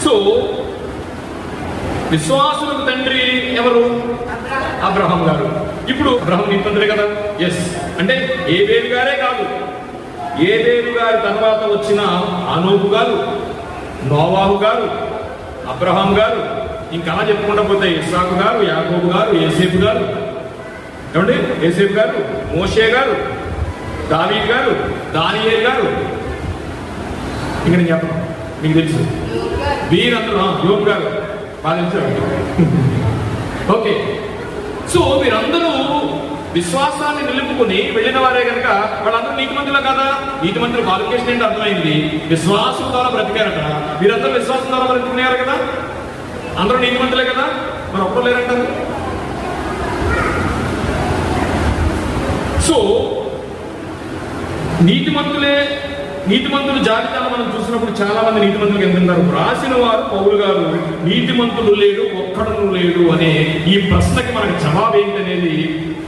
So విశ్వాసులకు తండ్రి ఎవరు? అబ్రహాం గారు. ఇప్పుడు అబ్రహాం నీతిమంతుడే కదా. ఎస్, అంటే ఏబేలు గారే కాదు, ఏబేలు గారి తర్వాత వచ్చిన ఆనోకు గారు, నోవాహు గారు, అబ్రహాం గారు, ఇంకా అలా చెప్పుకుంటా పోతే ఇస్సాకు గారు, యాకోబు గారు, యోసేపు గారు, ఏమండి యోసేపు గారు, మోషే గారు, దావీదు గారు, దానియేలు గారు, ఇంకా నేను చెప్పను, మీకు తెలుసు వీరందరూ. యోబు గారు బాగా తెలుసు. ఓకే, సో వీరందరూ విశ్వాసాన్ని నిలుపుకుని వెళ్ళిన వారే కనుక వాళ్ళందరూ నీతిమంతులు కదా. నీతిమంతులు క్వాలిఫికేషన్ ఏంటి అర్థమైంది? విశ్వాసం ద్వారా బ్రతికారట. వీరందరూ విశ్వాసం ద్వారా బ్రతికున్నారు కదా, అందరూ నీతిమంతులే కదా. మరి ఒక్కరు లేరంటారు. సో నీతిమంతుల జాబితాలో మనం చూసినప్పుడు చాలా మంది నీతిమంతులు ఎందుకున్నారు? రాసిన వారు పౌలు గారు నీతిమంతులు లేడు, ఒక్కడను లేడు అనే ఈ ప్రశ్నకి మనకి జవాబు ఏంటనేది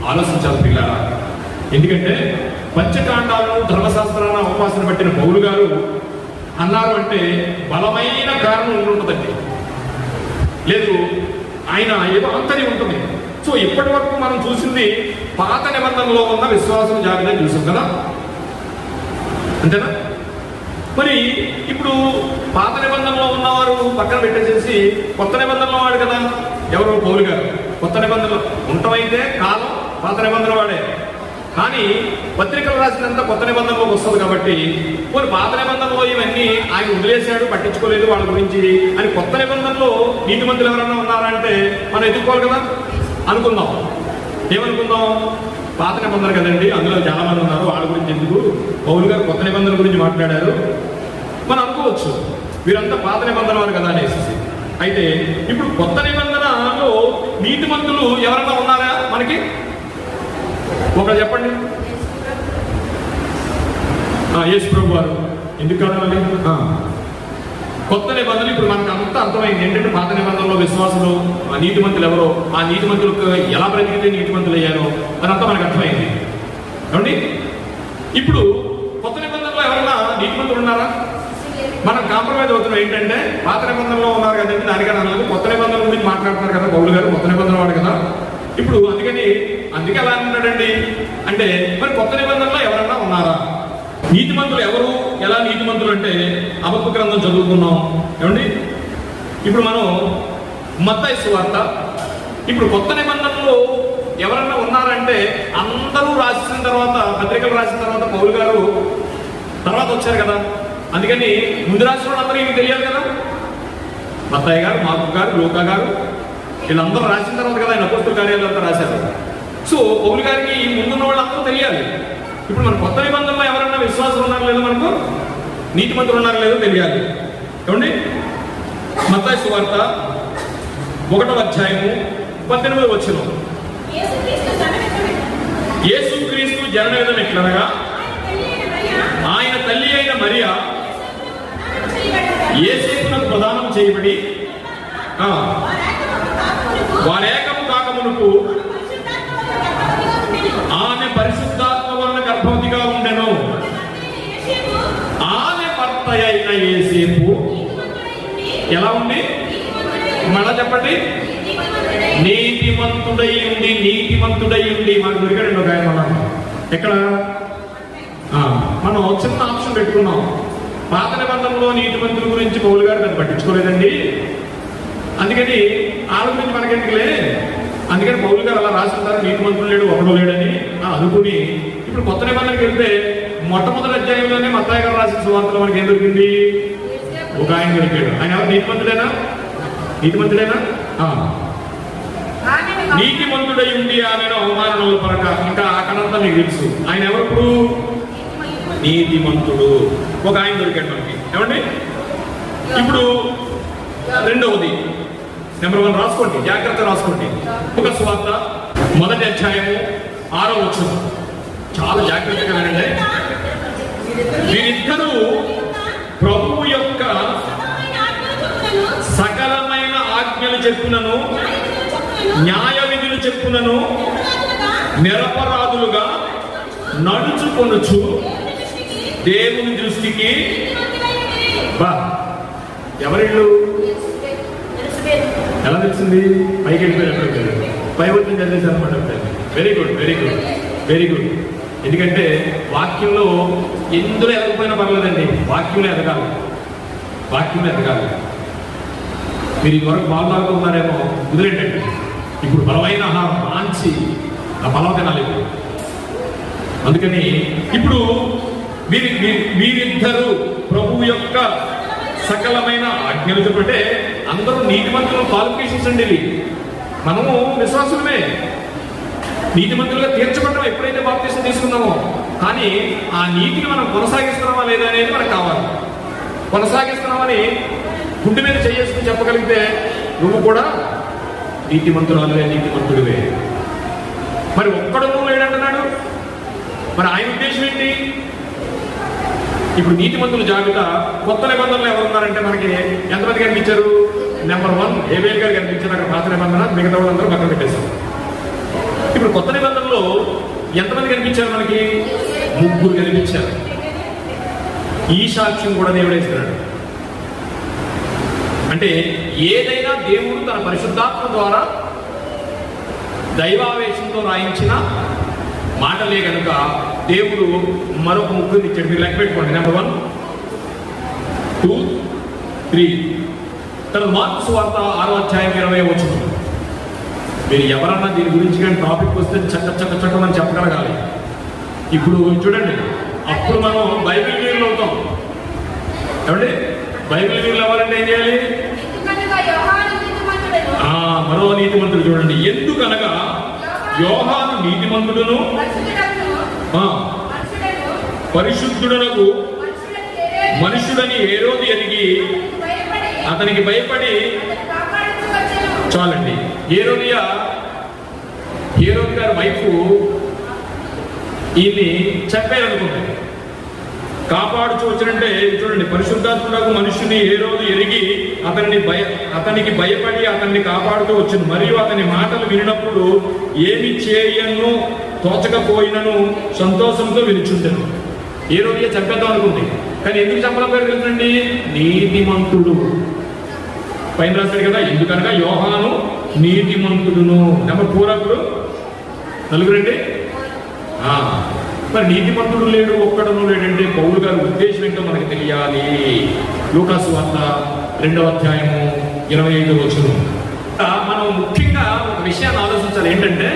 ఆలోచించాలి పిల్లల. ఎందుకంటే పంచకాండాలను ధర్మశాస్త్రాలను అవకాశం పట్టిన పౌలు గారు అన్నారు అంటే బలమైన కారణం ఉంటుందండి. లేదు, ఆయన ఏదో ఆంతర్యం ఉంటుంది. సో ఇప్పటి వరకు మనం చూసింది పాత నిబంధనలో ఉన్న విశ్వాసం జాబితా చూసాం కదా, అంతేనా? మరి ఇప్పుడు పాత నిబంధనలో ఉన్నవారు పక్కన పెట్టేసేసి కొత్త నిబంధనలో వాడు కదా ఎవరు? పౌలు గారు. కొత్త నిబంధనలు ఉండటమైతే కాలం పాత నిబంధన వాడే, కానీ పత్రికలు రాసినంత కొత్త నిబంధనలోకి వస్తుంది కాబట్టి మరి పాత నిబంధనలో ఇవన్నీ ఆయన వదిలేశాడు, పట్టించుకోలేదు వాళ్ళ గురించి అని కొత్త నిబంధనలో నీతిమంతులు ఎవరన్నా ఉన్నారంటే మనం ఎదుర్కోవాలి కదా. అనుకుందాం, ఏమనుకుందాం? పాత నిబంధన కదండి, అందులో చాలా మంది ఉన్నారు, వాళ్ళ గురించి ఎందుకు? పౌలు గారు కొత్త నిబంధన గురించి మాట్లాడారు మనం అనుకోవచ్చు, వీరంతా పాత నిబంధన వారు కదా అనేసి. అయితే ఇప్పుడు కొత్త నిబంధనలో నీతిమంతులు ఎవరన్నా ఉన్నారా మనకి? ఒకరు చెప్పండి. యేసు ప్రభు వారు. ఎందుకు కావాలి? కొత్త నిబంధనలు ఇప్పుడు మనకు అంతా అర్థమైంది ఏంటంటే పాత నిబంధనలో విశ్వాసులు నీతిమంతులు ఎవరో, ఆ నీతిమంతులకు ఎలా బ్రతికితే నీతిమంతులు అయ్యారో అదంతా మనకు అర్థమైంది. ఏమండి? ఇప్పుడు కొత్త నిబంధనలో ఎవరన్నా నీతిమంతులు ఉన్నారా? మనం కాంప్రమైజ్ అవుతున్నాం ఏంటంటే పాత నిబంధనలో ఉన్నారు కదండి, దానికన్నా అన్నది కొత్త నిబంధనల గురించి మాట్లాడుతున్నారు కదా పౌలు గారు, కొత్త నిబంధన వాడు కదా. ఇప్పుడు అందుకే ఎలా అంటున్నాడండి అంటే మరి కొత్త నిబంధనలో ఎవరన్నా ఉన్నారా? నీతిమంతులు ఎవరు, ఎలా నీతిమంతులు అంటే హబక్కూ గ్రంథం చదువుకున్నాం. ఏమండి? ఇప్పుడు మనం మత్తయి సువార్త, ఇప్పుడు కొత్త నిబంధనలో ఎవరన్నా ఉన్నారంటే అందరూ రాసిన తర్వాత, పత్రికలు రాసిన తర్వాత పౌలు గారు తర్వాత వచ్చారు కదా. అందుకని ముందు రాసిన వాళ్ళందరూ ఇవి తెలియాలి కదా. మత్తయి గారు, మార్కు గారు, లూకా గారు వీళ్ళందరూ రాసిన తర్వాత కదా ఆయన అపోస్తల కార్యాలంతా రాశారు. సో పౌలు గారికి ముందున్న వాళ్ళందరూ తెలియాలి. ఇప్పుడు మన కొత్త నిబంధనలో ఎవరన్నా విశ్వాసం ఉన్నారో లేదో, మనకు నీతిమంతులు ఉన్నారో లేదో తెలియాలి. ఏమండి? మత్తయి సువార్త 1వ అధ్యాయము 18వ వచనం. యేసుక్రీస్తు జననం ఎట్లనగా ఆయన తల్లి అయిన మరియా యేసేపునకు ప్రదానం చేయబడి వారేకము కాకమునుకు ఆమె పరిశుద్ధాత్మ వలన గర్భవతిగా ఉండెను. ఆమె భర్త అయిన యేసేపు ఎలా ఉంది? మళ్ళా చెప్పండి. నీతిమంతుడై ఉండి మనకు దొరికాడండి ఒక ఆయన. మనం ఎక్కడ మనం చిన్న ఆప్షన్ పెట్టుకున్నాం. పాత నిబంధనలో నీతిమంతుల గురించి పౌలు గారు దాన్ని పట్టించుకోలేదండి, అందుకని ఆడ గురించి మనకెందుకులే, అందుకని పౌలు గారు అలా రాసుకుంటారు నీతిమంతులు లేడు ఒకడు లేడని అనుకుని. ఇప్పుడు కొత్త నిబంధనకి వెళ్తే మొట్టమొదటి అధ్యాయంలోనే మత్తయి గారు రాసిన సువార్తలో మనకి ఏం దొరికింది? ఒక ఆయన దొరికాడు. ఆయన ఎవరు? నీతిమంతుడేనా? నీతిమంతుడై ఉండి ఆమెను అవమానముల పరక. ఇంకా అక్కడంతా మీకు తెలుసు ఆయన ఎవరు? నీతిమంతుడు. ఒక ఆయన దొరికాడు మనకి. ఏమండి? ఇప్పుడు రెండవది నెంబర్ 1 రాసుకోండి, జాగ్రత్త రాసుకోండి. లూకా సువార్త 1వ అధ్యాయము 6వ వచనం. చాలా జాగ్రత్తగా వినండి. వీరిద్దరూ ప్రభువు యొక్క సకలమైన ఆజ్ఞలు చెప్పునను న్యాయ విధులు చెప్పునను నిరపరాధులుగా నడుచుకొనుచు దేవుని దృష్టికి ఎవరిళ్ళు? తెలిసింది? పైకి వెళ్ళిపోయినప్పుడు పై వచ్చిన చదివేశారు అనమాట. Very good, very good, very good. ఎందుకంటే వాక్యంలో ఎందులో ఎదగపోయినా పర్లేదండి, వాక్యంలో ఎదగాలి, వాక్యంలో ఎదగాలి. మీరు ఇదివరకు బాగా ఉన్నారేమో, కుదిరేటండి. ఇప్పుడు బలమైన ఆహారం మంచి ఆ బలం తినాలి. అందుకని ఇప్పుడు వీరిద్దరూ ప్రభు యొక్క సకలమైన ఆజ్ఞలు చెప్పంటే అందరూ నీతిమంతుల క్వాలిఫికేషన్స్ అండి ఇవి. మనము విశ్వాసులమే, నీతిమంతులుగా తీర్చబడడం ఎప్పుడైతే బాప్తిసం తీసుకున్నామో, కానీ ఆ నీతిని మనం కొనసాగిస్తున్నామా లేదా అనేది మనకు కావాలి. కొనసాగిస్తున్నామని గుండె మీద చేసుకుని చెప్పగలిగితే నువ్వు కూడా నీతిమంతురాలువే, నీతిమంతుడివే. మరి ఒక్కడు నువ్వు లేడంటున్నాడు. మరి ఆయన ఉద్దేశం ఏంటి? ఇప్పుడు నీతిమంతుల జాబితా కొత్త నిబంధనలు ఎవరున్నారంటే మనకి ఎంతమంది కనిపించారు? నెంబర్ 1 హేబేల్ గారు కనిపించారు. అక్కడ పాత నిబంధన, మిగతా వాళ్ళందరూ పక్కన పెట్టేశాం. ఇప్పుడు కొత్త నిబంధనలో ఎంతమంది కనిపించారు? మనకి 3 కనిపించారు. ఈ సాక్ష్యం కూడా దేవుడే ఇస్తున్నాడు. అంటే ఏదైనా దేవుడు తన పరిశుద్ధాత్మ ద్వారా దైవావేశంతో రాయించిన మాటలే కనుక దేవుడు మరొక 3 ఇచ్చాడు. మీరు లెక్క పెట్టుకోండి. నెంబర్ 1, 2, 3. తన మార్కు సువార్త 6వ అధ్యాయం 20వ వచనం. మీరు ఎవరన్నా దీని గురించి కానీ టాపిక్ వస్తే చక్క మనం చెప్పగలగాలి. ఇప్పుడు చూడండి, అప్పుడు మనం బైబిల్ వీరులు అవుతాం. ఏమండి, బైబిల్ వీరులు అవ్వాలంటే ఏం చేయాలి? మరో నీతిమంతుడు చూడండి. ఎందుకనగా యోహాను నీతిమంతుడును పరిశుద్ధుడనకు మనుషుడని హేరోదు ఎరిగి అతనికి భయపడి, చాలండి, హేరోదు గారి వైఫ్ ఈయన్ని చంపేయాలనుకుంది. కాపాడుచు వచ్చినంటే చూడండి, పరిశుద్ధాత్ముడకు మనుషుని హేరోదు ఎరిగి అతనికి భయపడి అతన్ని కాపాడుతూ వచ్చింది. మరియు అతని మాటలు వినినప్పుడు ఏమి చేయను తోచకపోయినను సంతోషంతో వినిచుంటాను. హేరోదియ చంపేద్దాం అనుకుంది, కానీ ఎందుకు చంపడం పేరు తెలుసండి? నీతిమంతుడు. పైన రాశాడు కదా, ఎందుకనగా యోహాను నీతిమంతుడును. నెంబర్ 4 అప్పుడు 4 రండి. మరి నీతిమంతుడు లేడు, ఒక్కడను లేడంటే పౌలు గారి ఉద్దేశం ఏంటో మనకు తెలియాలి. లూకాసు వార్త 2వ అధ్యాయము 25వ వచనం. మనం ముఖ్యంగా ఒక విషయాన్ని ఆలోచించాలి. ఏంటంటే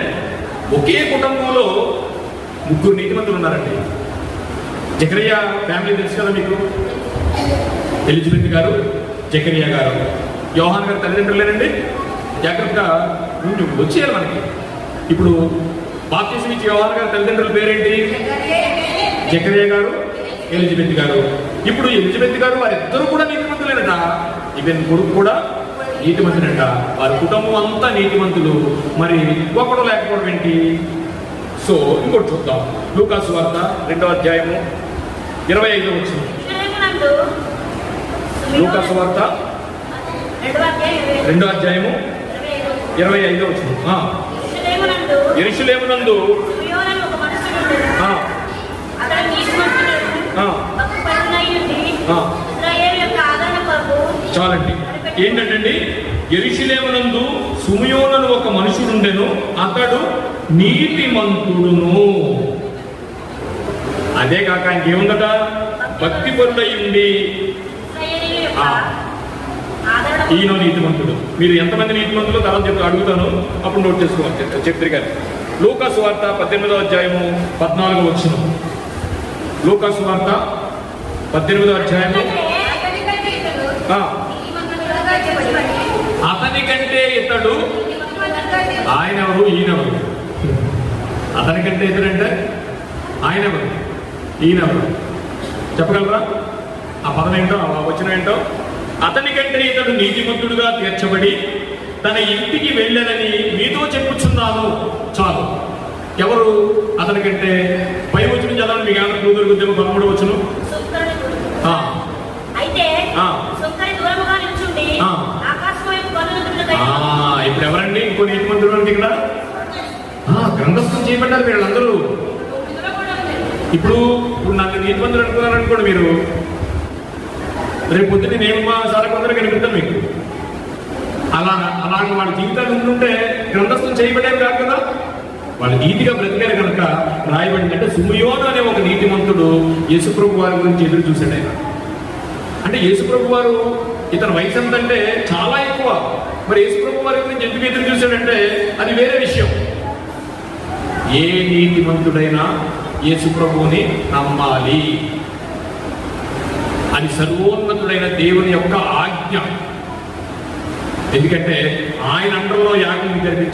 ఒకే కుటుంబంలో 3 నీతిమంతులు ఉన్నారండి. జకరియా ఫ్యామిలీ తెలుసు కదా మీకు, ఎలిజబెత్ గారు, జకరియా గారు, యోహాన్ గారు తల్లిదండ్రులేనండి. జాగ్రత్తగా వచ్చేయాలి మనకి. ఇప్పుడు బాప్తిసం ఇచ్చి యోహాన్ గారి తల్లిదండ్రుల పేరేంటి? జకరియా గారు, ఎలిజబెత్ గారు. ఇప్పుడు ఎలిజబెత్ గారు వారిద్దరూ కూడా నీతిమంతులేనట. ఈవెన్ కొడుకు కూడా నీతిమంతుడంట. వారి కుటుంబం అంతా నీతిమంతులు. మరి ఒకడు లేకపోవడం ఏంటి? సో ఇంకోటి చూద్దాం. లూకాసు వార్త 2వ అధ్యాయము 25వ వచనం. లూకాసు వార్త 2వ అధ్యాయము 25వ వచనం. యెరూషలేమునందు చాలండి. ఏంటంటే యెరూషలేమునందు సుమయోనను ఒక మనుషుడుండెను, అతడు నీతిమంతుడును. అదే కాక ఇంకేముందట? భక్తి పరుడై ఉండి. ఈయన నీతిమంతుడు. మీరు ఎంతమంది నీతిమంతులు తర్వాత అడుగుతాను, అప్పుడు నోట్ చేసుకోవాలి. చెప్తారు గారు. లూకాసు వార్త 18వ అధ్యాయము 14వ వచనం. లూకాసు వార్త 18వ అధ్యాయము. అతనికంటే ఇతడు, ఆయన ఎవరు, ఈయనెవరు? అతనికంటే ఇతడంటే ఆయన ఎవరు, ఈయనెవరు చెప్పగలరా? ఆ పదం ఏంటో, ఆ వచనం ఏంటో? అతనికంటే ఇతడు నీతిమంతుడుగా తీర్చబడి తన ఇంటికి వెళ్ళనని మీతో చెప్పుచున్నాను. చాలు. ఎవరు అతనికంటే? పై వచనం చదవండి. మీకు ఏమైనా క్లూ దొరుకుతుందేమో. 13వ వచనం. ఇప్పుడు ఎవరండి ఇంకో నీతిమంతుడు అంటే ఇక్కడ? గ్రంథస్థం చేయబడ్డారు వీళ్ళందరూ. ఇప్పుడు నన్ను నీతిమంతుడు అనుకున్నారనుకోండి మీరు, రేపు పొద్దున్న నేను మా సార్ కొందరు కనిపిస్తాను మీకు. అలా అలాగే వాళ్ళ జీవితాలు ఉంటుంటే గ్రంథస్థం చేయబడేవి కాదు కదా. వాళ్ళు నీతిగా బ్రతికారు కనుక రాయబడింది. అంటే సుమయోను అనే ఒక నీతిమంతుడు యేసుప్రభు వారి గురించి ఎదురు చూశాడు ఆయన. అంటే యేసుప్రభు వారు ఇతని వయసు ఎంతంటే చాలా ఎక్కువ. మరి యేసుప్రభు వారి గురించి ఎందుకు ఎదురు చూశాడంటే అది వేరే విషయం. ఏ నీతిమంతుడైనా యేసుప్రభువుని నమ్మాలి, అది సర్వోన్నతుడైన దేవుని యొక్క ఆజ్ఞ. ఎందుకంటే ఆయన అండర్లో యాగం జరిపించారు.